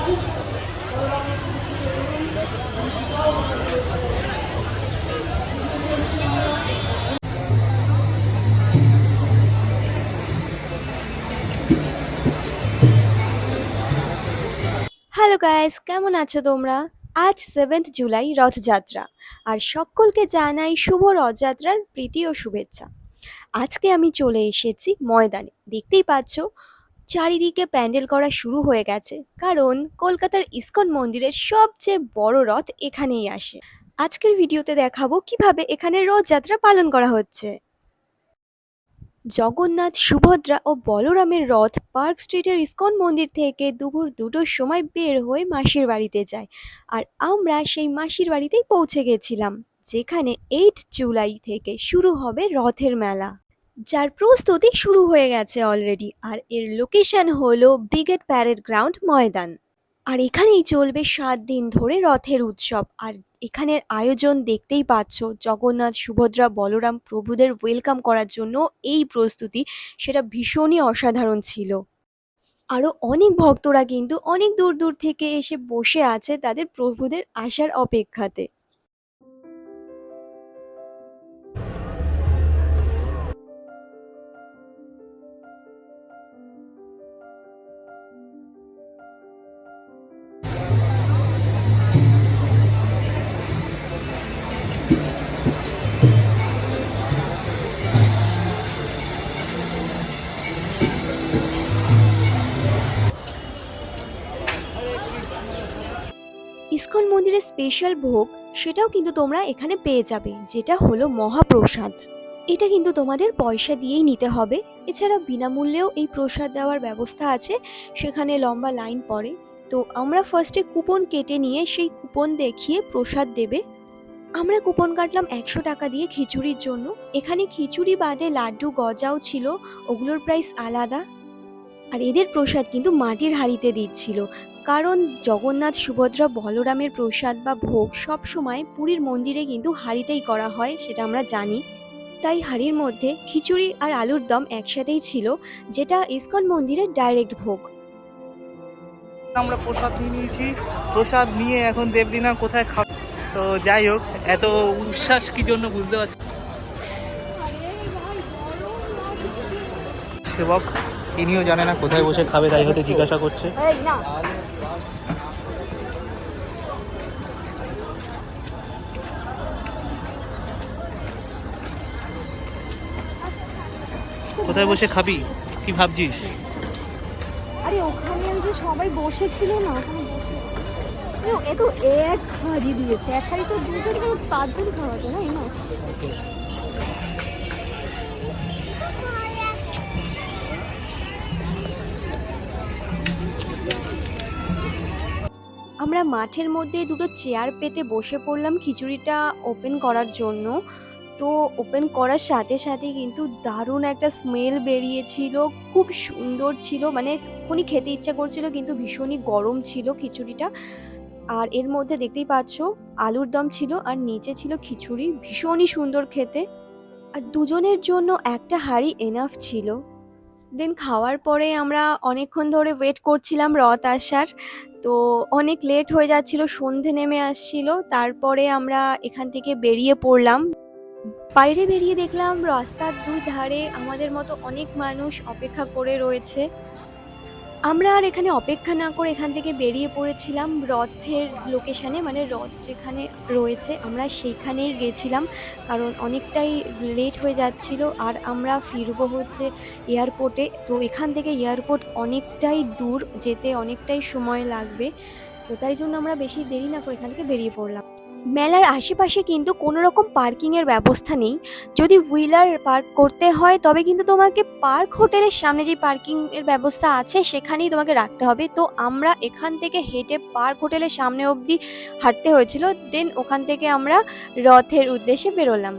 Hello guys, কেমন আছো তোমরা? আজ 7th জুলাই রথযাত্রা, আর সকলকে জানাই শুভ রথযাত্রার প্রীতি ও শুভেচ্ছা। আজকে আমি চলে এসেছি ময়দানে। দেখতেই পাচ্ছ চারিদিকে প্যান্ডেল করা শুরু হয়ে গেছে, কারণ কলকাতার ইসকন মন্দিরের সবচেয়ে বড় রথ এখানেই আসে। আজকের ভিডিওতে দেখাবো কিভাবে এখানে রথযাত্রা পালন করা হচ্ছে। জগন্নাথ, সুভদ্রা ও বলরামের রথ পার্ক স্ট্রিটের ইসকন মন্দির থেকে দুপুর 2টোর সময় বের হয়ে মাসির বাড়িতে যায়, আর আমরা সেই মাসির বাড়িতেই পৌঁছে গেছিলাম, যেখানে 8 জুলাই থেকে শুরু হবে রথের মেলা, যার প্রস্তুতি শুরু হয়ে গেছে অলরেডি। আর এর লোকেশন হলো ব্রিগেড প্যারেড গ্রাউন্ড ময়দান। আর এখানেই চলবে 7 দিন ধরে রথের উৎসব। আর এখানের আয়োজন দেখতেই পাচ্ছ, জগন্নাথ, সুভদ্রা, বলরাম প্রভুদের ওয়েলকাম করার জন্য এই প্রস্তুতি, সেটা ভীষণই অসাধারণ ছিল। আরও অনেক ভক্তরা কিন্তু অনেক দূর দূর থেকে এসে বসে আছে তাদের প্রভুদের আসার অপেক্ষাতে। ইসকন মন্দিরের স্পেশাল ভোগ, সেটাও কিন্তু তোমরা এখানে পেয়ে যাবে, যেটা হলো মহাপ্রসাদ। এটা কিন্তু তোমাদের পয়সা দিয়েই নিতে হবে। এছাড়া বিনামূল্যেও এই প্রসাদ দেওয়ার ব্যবস্থা আছে, সেখানে লম্বা লাইন পড়ে। তো আমরা ফার্স্টে কুপন কেটে নিয়ে সেই কুপন দেখিয়ে প্রসাদ দেবে। আমরা কুপন কাটলাম 100 টাকা দিয়ে খিচুড়ির জন্য। এখানে খিচুড়ি বাদে লাড্ডু, গজাও ছিল, ওগুলোর প্রাইস আলাদা। আর এদের প্রসাদ কিন্তু মাটির হাঁড়িতে দিচ্ছিল, কারণ জগন্নাথ, সুভদ্রা, বলরামের প্রসাদ বা ভোগ সব সময় পুরীর মন্দিরে কিন্তু হাঁড়িতেই করা হয়, সেটা আমরা জানি। তাই হাঁড়ির মধ্যে খিচুড়ি আর আলুর দম একসাথেই ছিল, যেটা ইসকন মন্দিরের ডাইরেক্ট ভোগ। আমরা প্রসাদ নিয়ে নিয়েছি। প্রসাদ নিয়ে এখন দেবদিনা কোথায় খাবো, তো যাই হোক, এত উচ্ছ্বাস কি জন্য বুঝতে পারছি। সেবক ইনিও জানে না কোথায় বসে খাবে, তাই হয়তো জিজ্ঞাসা করছে। কোথায় বসে খাবি কি ভাবছিস? আরে ওখানে যে সবাই বসেছিল না, ওখানে বসে এ তো এক হাঁড়ি দিয়েছে, এক হাঁড়ি তো 5জন খাওয়াতে না। আমরা মাঠের মধ্যে দুটো চেয়ার পেতে বসে পড়লাম খিচুড়িটা ওপেন করার জন্য। তো ওপেন করার সাথে সাথে কিন্তু দারুণ একটা স্মেল বেরিয়েছিল, খুব সুন্দর ছিল, মানে তখনই খেতে ইচ্ছা করছিল, কিন্তু ভীষণই গরম ছিল খিচুড়িটা। আর এর মধ্যে দেখতেই পাচ্ছ আলুর দম ছিল, আর নিচে ছিল খিচুড়ি, ভীষণই সুন্দর খেতে। আর দুজনের জন্য একটা হাঁড়ি এনাফ ছিল। দেন খাওয়ার পরে আমরা অনেকক্ষণ ধরে ওয়েট করছিলাম রথ আসার। তো অনেক লেট হয়ে যাচ্ছিল, সন্ধে নেমে আসছিল। তারপরে আমরা এখান থেকে বেরিয়ে পড়লাম। বাইরে বেরিয়ে দেখলাম রাস্তার দুই ধারে আমাদের মতো অনেক মানুষ অপেক্ষা করে রয়েছে। আমরা আর এখানে অপেক্ষা না করে এখান থেকে বেরিয়ে পড়েছিলাম রথের লোকেশানে, মানে রথ যেখানে রয়েছে আমরা সেইখানেই গেছিলাম, কারণ অনেকটাই লেট হয়ে যাচ্ছিল। আর আমরা ফিরবো হচ্ছে এয়ারপোর্টে। তো এখান থেকে এয়ারপোর্ট অনেকটাই দূর, যেতে অনেকটাই সময় লাগবে। তো তাই জন্য আমরা বেশি দেরি না করে এখান থেকে বেরিয়ে পড়লাম। মেলার আশেপাশে কিন্তু কোনো রকম পার্কিংয়ের ব্যবস্থা নেই। যদি হুইলার পার্ক করতে হয় তবে কিন্তু তোমাকে পার্ক হোটেলের সামনে যে পার্কিংয়ের ব্যবস্থা আছে সেখানেই তোমাকে রাখতে হবে। তো আমরা এখান থেকে হেঁটে পার্ক হোটেলের সামনে অবধি হাঁটতে হয়েছিল। দেন ওখান থেকে আমরা রথের উদ্দেশ্যে বেরোলাম।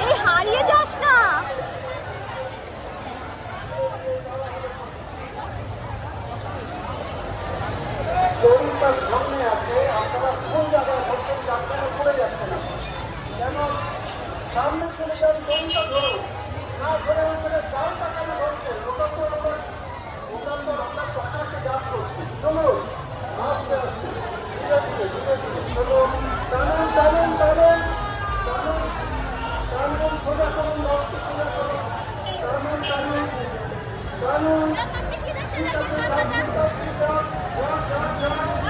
এই হারিয়ে যাস না। Jangan